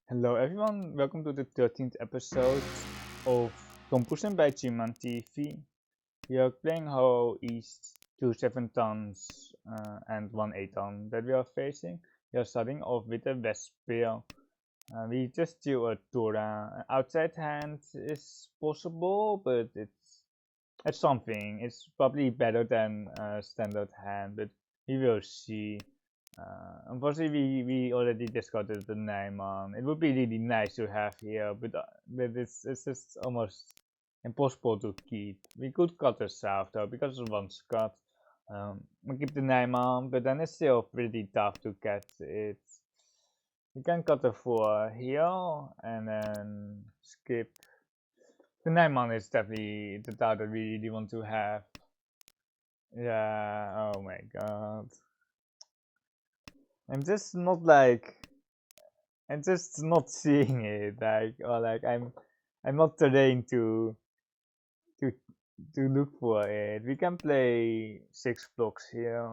Hello everyone, welcome to the 13th episode of Tonpuusen by ChunmanTV. We are playing how East 2 7 tons and 1 8 ton that we are facing. We are starting off with a West pair. We just do a Tora. Outside hand is possible, but it's something. It's probably better than standard hand, but we will see. Unfortunately, we already discarded the Nijman. It would be really nice to have here, but it's just almost impossible to keep. We could cut the south though, because of one cut. We keep the Nijman, but then it's still pretty tough to catch it. We can cut the 4 here, and then skip. The Nijman is definitely the tile that we really want to have. Yeah, oh my god. I'm just not like I'm just not seeing it I'm not trained to to look for it. We can play 6 blocks here.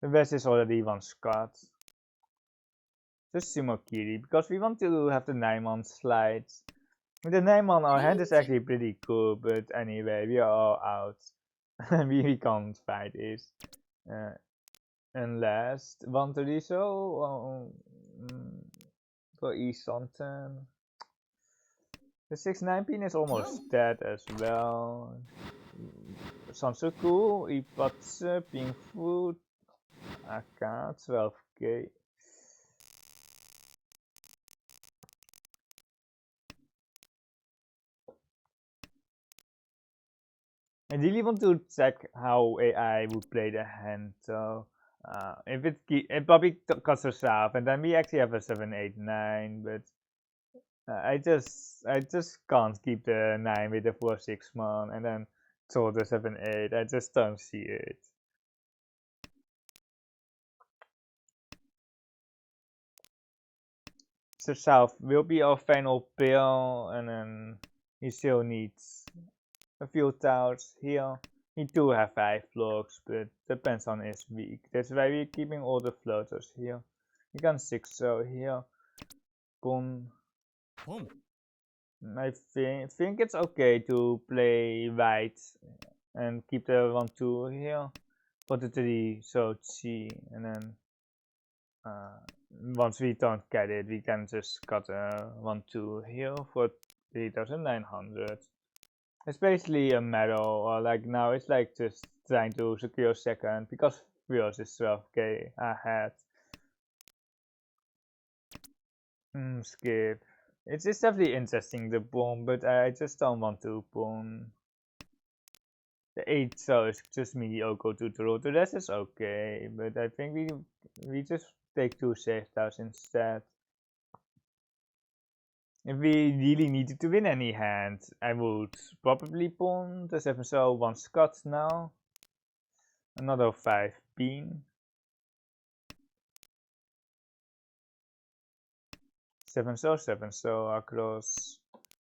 The best is already one cut. Just Sumo-Kiri because we want to have the 9-man slides. With the 9-man our hand is actually pretty cool, but anyway, we are all out. we can't fight this. Unless want to do so for East something. The 6-9 pin is almost dead as well. Sansuku, Ipatsu, Pink Food, AK, 12k. I really want to check how AI would play the hand, so if it probably cuts us off, and then we actually have a 7-8-9, but I just can't keep the 9 with the 4-6 man, and then throw the 7-8. I just don't see it. So south will be our final pill, and then he still needs a few tiles here. He do have 5 blocks, but depends on his week. That's why we're keeping all the floaters here. You can 6 so here. Boom. I think it's okay to play white and keep the 1-2 here. For the 3 so C, and then once we don't get it, we can just cut a 1-2 here for 3,900. It's basically a medal, or like now it's like just trying to secure second because Rios is 12k ahead. Skip. It's definitely interesting, the bomb, but I just don't want to bomb. The 8 so is just mediocre to draw. The rest is okay, but I think we just take 2 safe tiles instead. If we really needed to win any hand, I would probably pawn the 7 so 1 Scott now. Another 5 bean. 7 so across.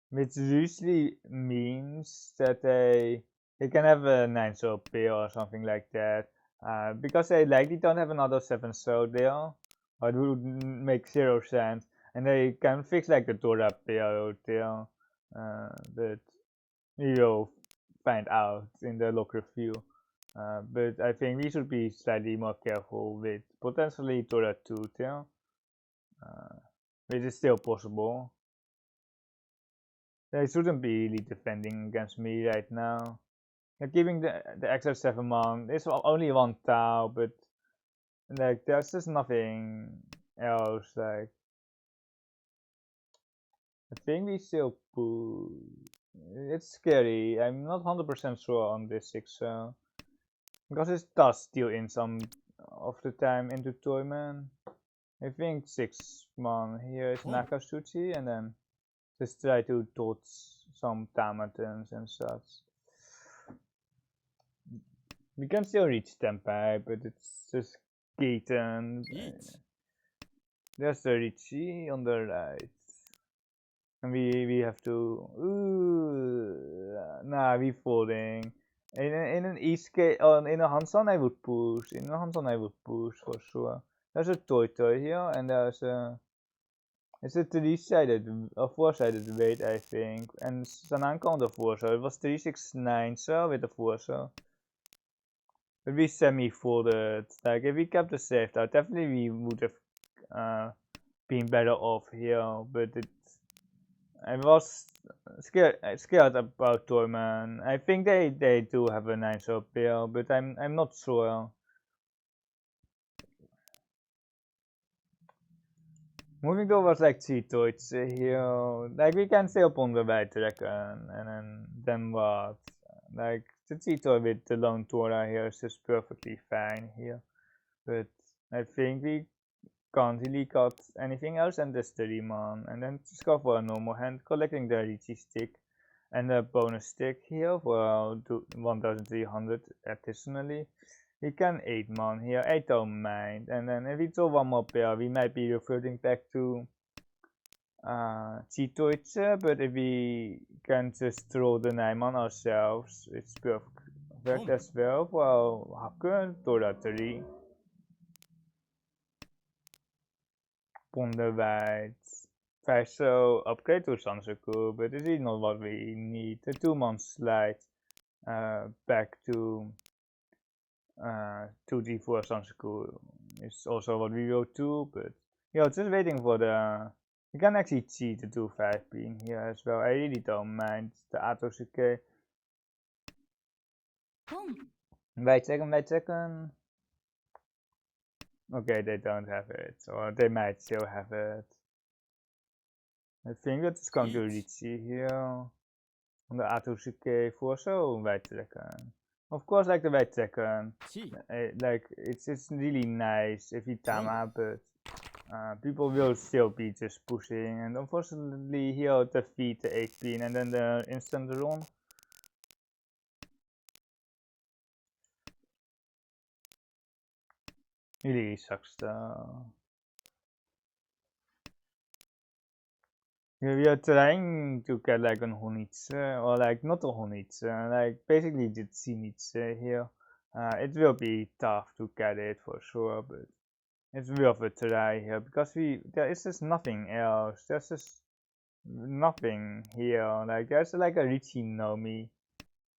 Which usually means that they can have a 9 so pair or something like that. Because they likely don't have another 7 so there. Or it would make 0 sense. And they can fix like the Dora pair there. But we will find out in the log review. But I think we should be slightly more careful with potentially Dora 2 there. Which is still possible. They shouldn't be really defending against me right now. They're keeping the extra 7 man. It's only 1 tile, but like there's just nothing else. Like I think we still push. It's scary. I'm not 100% sure on this 6 because it does steal in some of the time into Toyman. I think 6 man here is Nakatsuchi, and then just try to dodge some Tamatons and such. We can still reach Tempai, but it's just Gaten. There's the Riichi on the right. And we have to. Nah, we folding. In an East in a Hansan I would push. In a Hansan I would push for sure. There's a toy here, and there's a... It's a three-sided, a four-sided weight, I think. And zijn aankant ervoor zo. It was 369 so with the four so. But we semi-folded. Like if we kept the safe out, definitely we would have been better off here. But I was scared about Toyman. I think they do have a nice pair, but I'm not sure. Moving towards like T13 here, like we can stay up on the right reckon, and then what? Like the T13 with the lone Tora here is just perfectly fine here, but I think we can't really cut anything else and this 30 man, and then just go for a normal hand, collecting the Riichi stick and a bonus stick here for 1300 additionally. We can 8 man here, I don't mind, and then if we draw one more pair, we might be reverting back to T13, but if we can just draw the 9 man ourselves, it's perfect as well for Hakken, Tora 3. Ponder right. 5 so upgrade to Sansaku, but this is not what we need. The 2 man slide back to 2d4 Sansaku is also what we will do, but yeah, just waiting for the... You can actually cheat the 2-5 pin here as well. I really don't mind the Atosuke. Wait second. Okay, they don't have it, or they might still have it. I think that it's going to Riichi here on the Atosuke for so wait second. Of course, like the wait second, like it's really nice if you tama, but people will still be just pushing, and unfortunately he'll defeat the 8 pin and then the instant run. Really sucks though. We are trying to get like a Honitsu, or like not a Honitsu, like basically the Zenitsu here. It will be tough to get it for sure, but it's worth a try here because there is just nothing else. There's just nothing here. Like there's like a Riichi Nomi,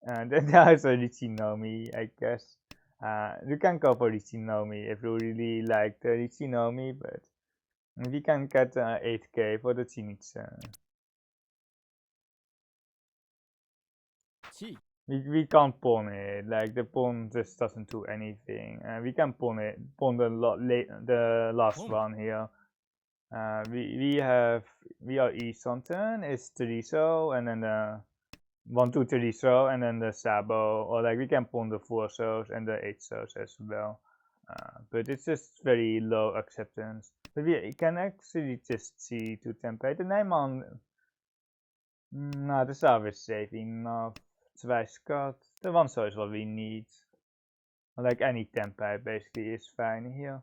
and then there's a Riichi Nomi, I guess. You can go for Riichi Nomi if you really like the Riichi Nomi, but we can get 8k for the Zenitsu. We can't pawn it, like the pawn just doesn't do anything. We can pawn the last one here. We are Isanten is Teriso, and then the 1, 2 Teriso, and then the Sabo, or like we can pawn the 4 souls and the 8 souls as well. But it's just very low acceptance. But we can actually just see to template the 9 man. The Sabo is safe enough. 2 scut. The 1 soul is what we need. Like any template basically is fine here.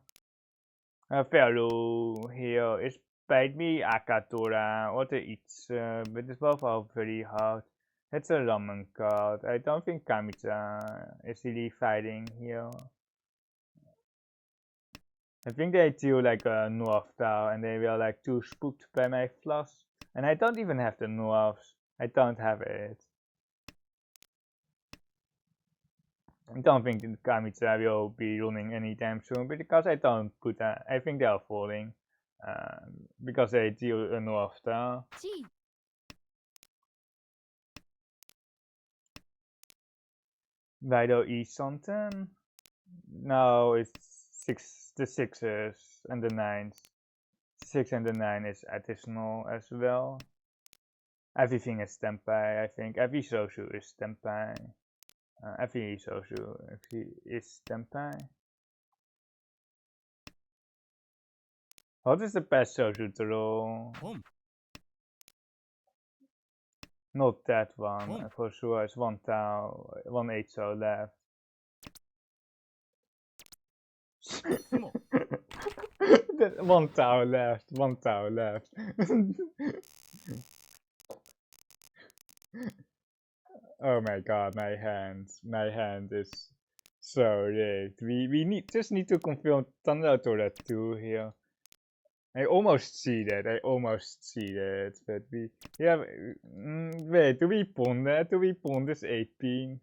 Value here is paid me Akatora or the Itch, but it's both are very hard. It's a ramen card. I don't think Kamicha is really fighting here. I think they do like a North Tower and they were like too spooked by my flush. And I don't even have the Norths. I don't have it. I don't think the Kamicha will be running anytime soon, but because I don't put that, I think they are falling. Because they deal a North Tower. Vido East something? No, it's the 6s and the 9s. 6 and the 9 is additional as well. Everything is Tempai, I think. Every Soshu is Tempai. Every Soshu actually is Tempai. What is the best Soshu to roll? Not that one, for sure. It's 1 Tau, 1 8 so left. 1 Tau left, 1 Tau left. Oh my god, my hand is So we just need to confirm Thunder to that 2 here. I almost see that, but we have, wait, do we pawn that? Do we pawn this 18?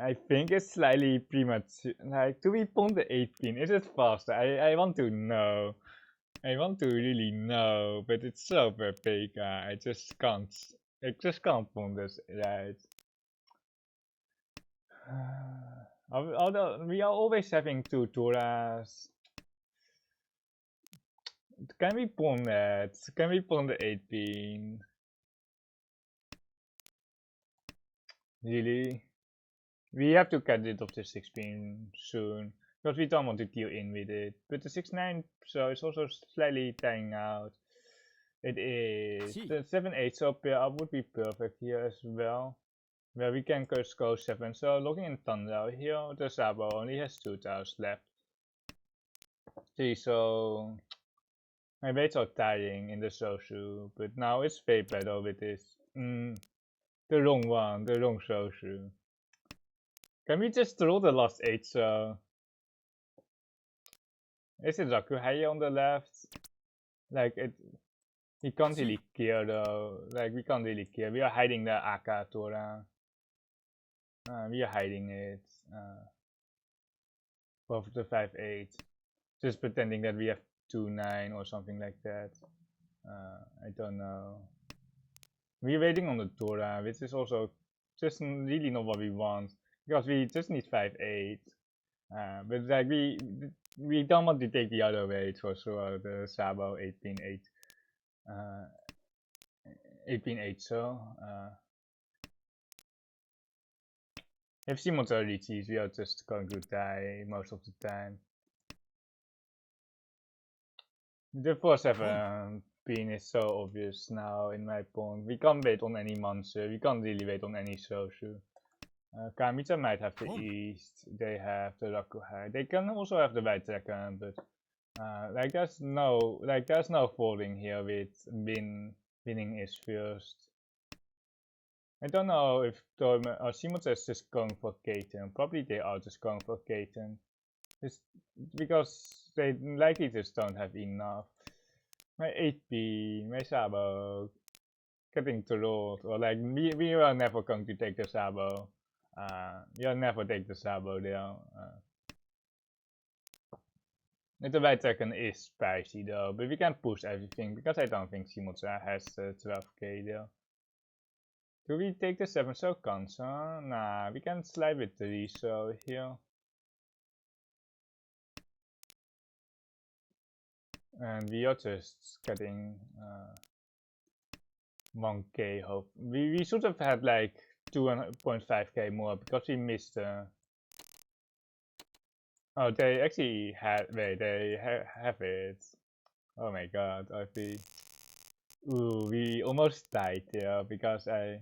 I think it's slightly premature, like, do we pawn the 18? Is it faster? I want to know. I want to really know, but it's so big, I just can't pawn this, right? Although we are always having 2 Toras. Can we pawn that? Can we pawn the 18? Really? We have to cut it off the 16 soon, because we don't want to deal in with it. But the 6-9, so it's also slightly tying out. It is. The 7-8 so pair up would be perfect here as well. Where we can just go 7. So looking in Thunder here, the Sabo only has 2 tiles left. See, so my weights are tying in the Sosu, but now it's way better with this. The wrong one, the wrong Sosu. Can we just throw the last 8 so? Is it Rakuhei on the left? Like we can't really care though. Like we can't really care. We are hiding the Aka Tora. We are hiding it. Above the 5-8. Just pretending that we have 2-9 or something like that. I don't know. We're waiting on the Tora, which is also just really not what we want. Because we just need 5-8. But like we don't want to take the other way for sure, the Sabo 18-8. 18-8 so. If Simon's already cheese, we are just going to die most of the time. The 4-7 pin is so obvious now in my pawn. We can't wait on any Mansu, we can't really wait on any Sosu. Kamicha might have the East, they have the Rakuhei. They can also have the White Dragon, but like there's no folding here with winning is first. I don't know if Simons is just going for Kaiten. Probably they are just going for Kaiten. It's because they likely just don't have enough. My 8p, my Sabo, getting to roll, or like we are never going to take the Sabo. You'll never take the Sabo there. The White Dragon is spicy though, but we can push everything because I don't think Simotsa has 12k there. Do we take the 7 so Kansa? Nah, we can slide with 3 so here. And we are just getting 1k hope. We should have had like 2.5k more because we missed oh, they actually had, wait, they have it. Oh my god, RP. Ooh, we almost died there because I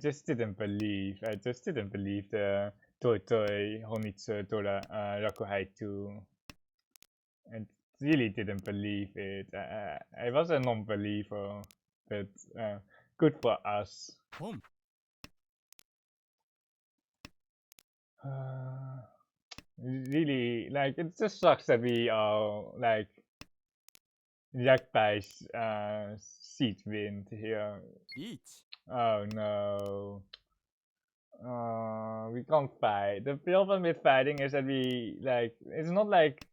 just didn't believe, the Totoi Honitsu Tora Rakuhei 2. I really didn't believe it. I was a non-believer, but good for us. Really, like, it just sucks that we are, like, jacked by seed wind here. Oh no. We can't fight. The problem with fighting is that we, like, it's not like,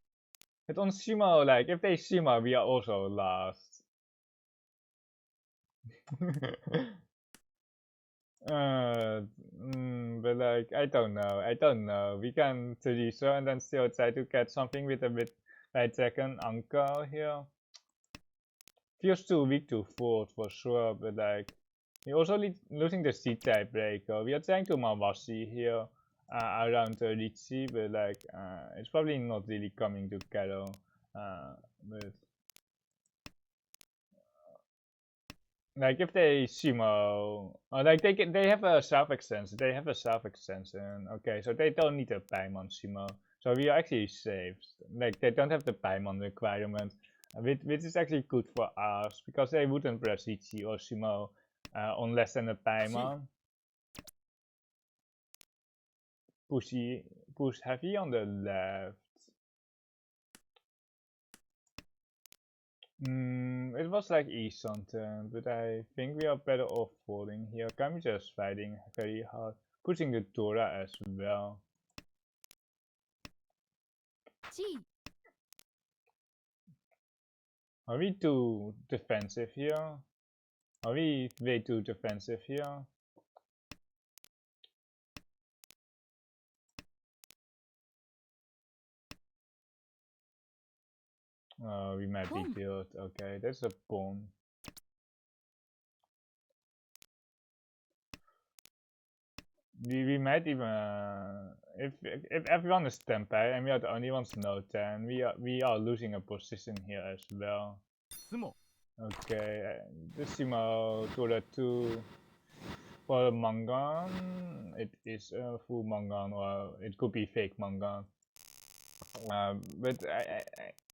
it's on Shimo, like, if they Shimo, we are also lost. But like, I don't know. We can Teresa and then still try to catch something with a bit by second uncle here. Feels too weak to fold for sure, but like, we're also losing the C type breaker. We are trying to Mawasi here around the Riichi, but like, it's probably not really coming together. But like if they Shimo, like they have a self extension. Okay, so they don't need a Paimon Shimo. So we are actually safe. Like they don't have the Paimon requirement, which is actually good for us because they wouldn't press Riichi or Shimo on less than a Paimon. push heavy on the left. It was like east something, but I think we are better off folding here. Kami just fighting very hard, pushing the Dora as well. Are we too defensive here? Are we way too defensive here? Oh, we might be killed. Okay, that's a pawn. We might even if everyone is 10 pair and we are the only ones no 10, we are losing a position here as well. Okay, the Simo Tora 2 for Mangan. It is a full Mangan or it could be fake Mangan. But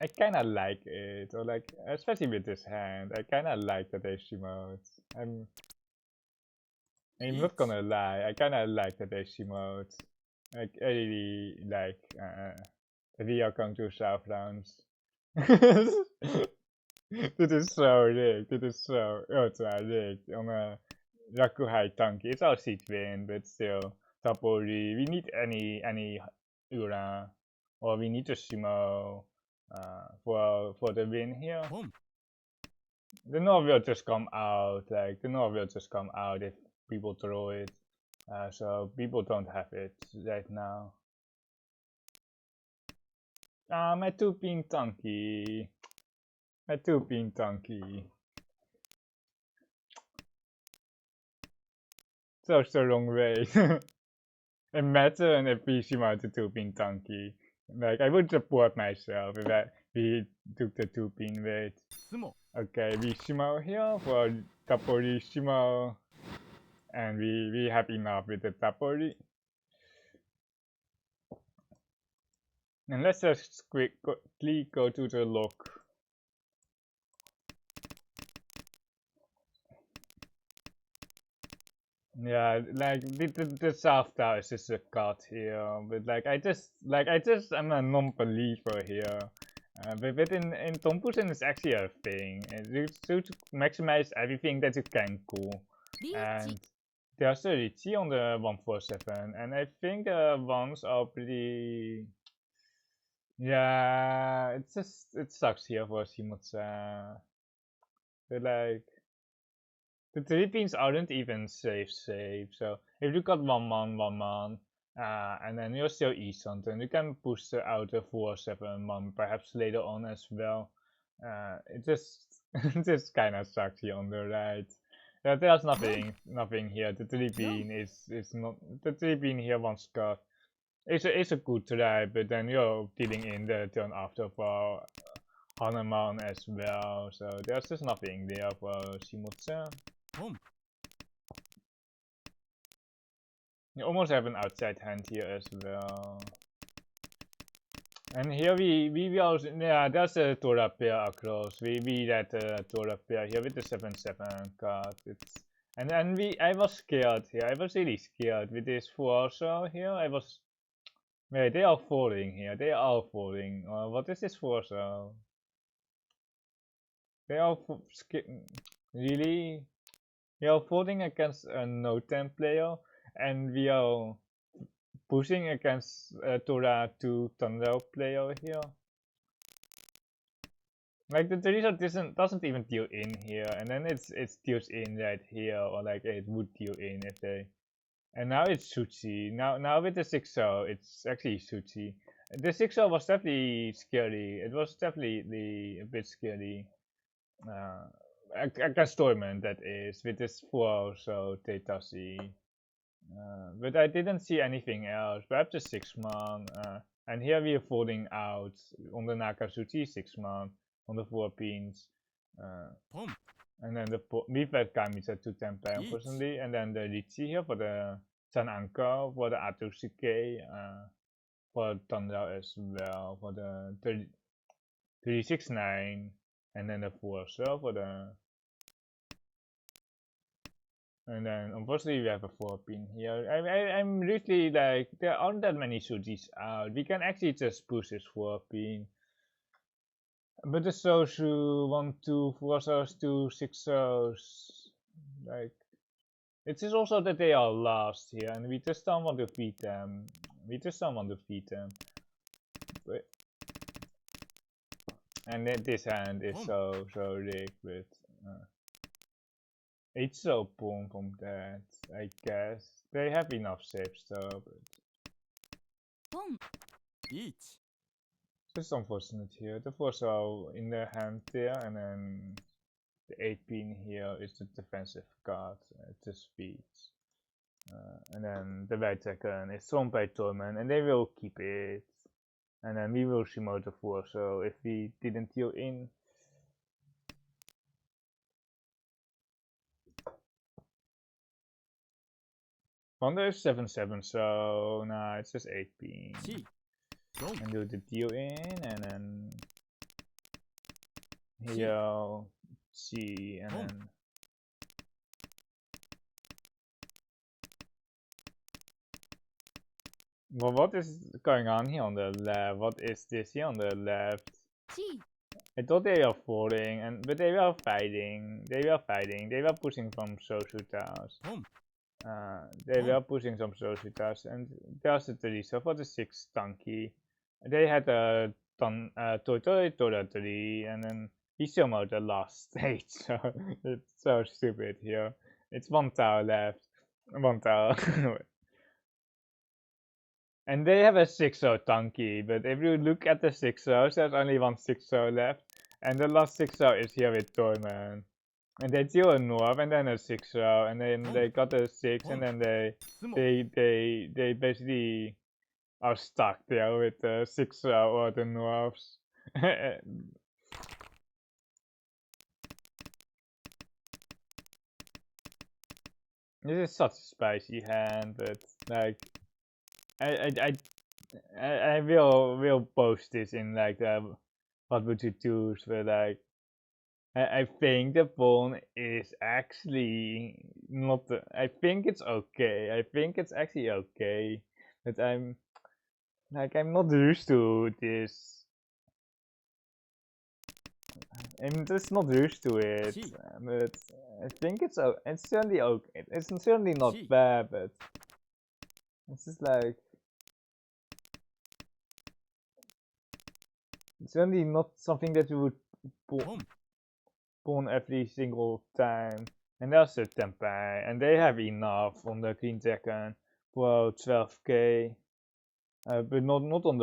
I kind of like it, or like especially with this hand, I kind of like the Daisy mode. I'm not gonna lie, I kind of like the Daisy mode. I really like we are going to South rounds. Dit is zo rigged. Dit is zo ultra rigged. On a Rakuhai Tanki. It's our seat win, but still. Tapori. We need any Ura. Or we need a Shimo for the win here. The North will just come out. Like the North will just come out if people throw it. So people don't have it right now. My 2-pin Tanki. My 2-pin Tanki. That's the wrong way. Imagine if we Shima the 2-pin Tanki. Like, I would support myself if we took the 2-pin weight. Okay, we Shimo here for Tapori Shimo. And we have enough with the Tapori. And let's just quickly go to the lock. Yeah, like the South Tower is just a cut here, but like I just I'm a non-believer here. But in Tonpuusen it's actually a thing. You should maximize everything that you can cool. And there's a Riichi on the 147, and I think the ones are pretty. Yeah, it sucks here for Shimotsa. But like. The 3-pins aren't even safe, so if you got 1-man, and then you're still Eastern, then you can push out the 4-7-man perhaps later on as well. It just it just kinda sucks here on the right. There's nothing here. The 3-pin is not the 3-pin here once cut. It's a good try, but then you're dealing in the turn after for Hanuman as well, so there's just nothing there for Shimotsa. You almost have an outside hand here as well. And here we also, yeah, there's a Tora pair across. We read the Tora pair here with the 7-7 card. And then I was scared here. I was really scared with this 4 also here. I was, wait, they are falling here. They are falling. What is this 4 so? They are really. We are folding against a no-10 player, and we are pushing against a Tora 2 Thunder player here. Like the Teresa doesn't even deal in here, and then it deals in right here, or like it would deal in if they. And now it's Suchi. Now with the 6-0, it's actually Suchi. The 6-0 was definitely scary. It was definitely a bit scary. Against Toyman, that is, with this 4 so T13. But I didn't see anything else. Perhaps a 6-man. And here we are folding out on the Nakasuchi 6-man on the 4 pins. And then we've had Kamisa to 10 pair, unfortunately. And then the Riichi here for the San Anko, for the Atsusuke, for Thunder as well, for the 36-9. And then the 4 so for the And then unfortunately we have a 4-pin here. I'm really like, there aren't that many Sujis out. We can actually just push this 4-pin. But the Sosu 1, 2, 4 souls, 2, 6 souls. Like, it is also that they are last here and we just don't want to feed them. We just don't want to feed them. But, and then this hand is so rigged with. It's so boom from that, I guess. They have enough saves though, but Each. just unfortunate here. The 4 so in their hand there, and then the 8-pin here is the defensive card. It just feeds. And then the white second is thrown by Torment, and they will keep it. And then we will Shimo the 4, so if we didn't heal in. Wonder is 7-7, so nah, it's just 8-pin. And do the deal in, and then heal C, and then well, what is going on here on the left? What is this here on the left? I thought they were falling, but they were fighting. They were fighting. They were pushing from Sosutas. They were pushing some Sosutas, and there's the 3. So for the 6 Tanky, they had a Toy 3, and then he somehow the last stage. So it's so stupid here. It's 1 tower left. 1 tower. And they have a 6-0 Tanky, but if you look at the 6-0s, there's only 1 6-0 left. And the last 6-0 is here with Torment. And they deal a North and then a 6-0, and then they got a 6, and then they basically are stuck there with the 6-0 or the Norths. This is such a spicy hand, but like I will post this in like the what would you choose, but like I think the pawn is actually not. I think it's okay. I think it's actually okay, but I'm not used to this. I'm just not used to it. But I think it's certainly okay. It's certainly not bad, but it's just like it's certainly not something that you would pawn every single time. And there's a Tempai, and they have enough on the green second for 12k. But not on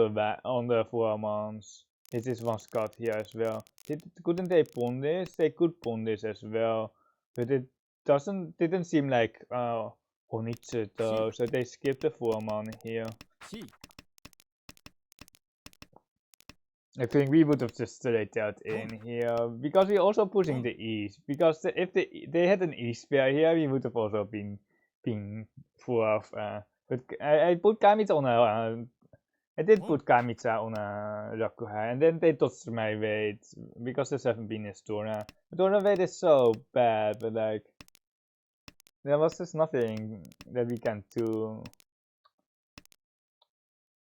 the 4 months. It is 1 Scott here as well. Couldn't they pawn this? They could pawn this as well, but it didn't seem like Honitsu though, so they skipped the 4 mon here. I think we would have just straight that in here, because we're also pushing the east. Because if they had an east pair here, we would have also been 4th. But I put Kamitsa on a I did put Kamitsa on a Rakuhai, and then they touched my weight because the 7-pin is Dora. Dora weight is so bad, but like there was just nothing that we can do.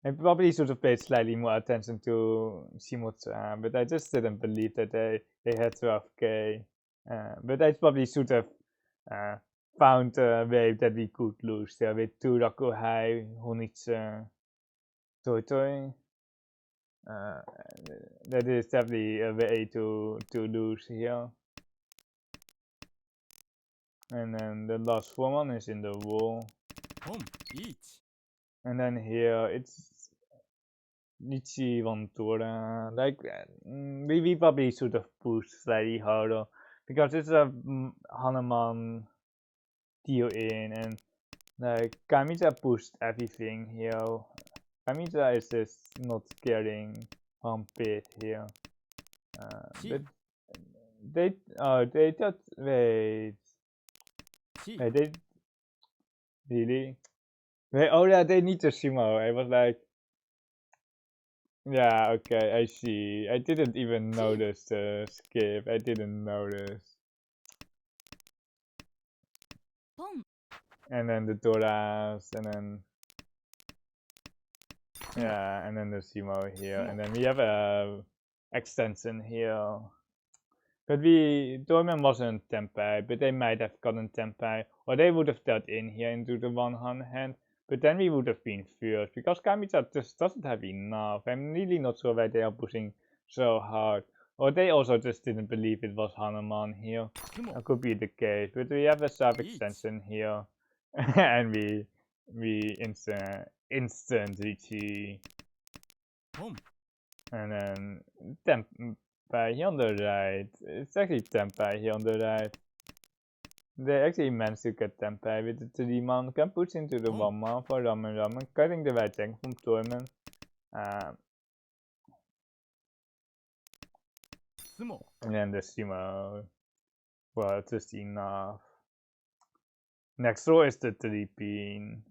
I probably should have paid slightly more attention to Shimotsu, but I just didn't believe that they had 12k. But I probably should have found a way that we could lose there with 2 Rakuhai, Honitsu, Toy. That is definitely a way to lose here. And then the last 4 one is in the wall. And then here it's Riichi Mahjong. Like we probably should have pushed slightly harder because it's a Hanuman deal in, and like Kamitsa pushed everything here. Kamitsa is just not getting pit here. But they thought wait they really wait, oh yeah, they need to Shimo. I was like, yeah, okay, I see. I didn't even notice the skip. I didn't notice. And then the Doras, and then yeah, and then the Simo here, and then we have a extension here. But Dorman wasn't Tempai, but they might have gotten Tempai, or they would have dealt in here into the one hand, but then we would have been first, because Kamita just doesn't have enough. I'm really not sure why they are pushing so hard. Or they also just didn't believe it was Hanuman here. That could be the case, but we have a sub extension here, and we instant Riichi. And then Tempai here on the right. It's actually Tempai here on the right. They actually managed to get Tempai with the 3 man. Can push into the 1 man for Ramen, cutting the right tank from Tormen. And then the Simo. Well, just enough. Next row is the 3-pin.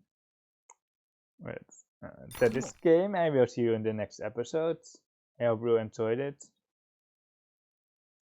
That is game. I will see you in the next episode. I hope you enjoyed it.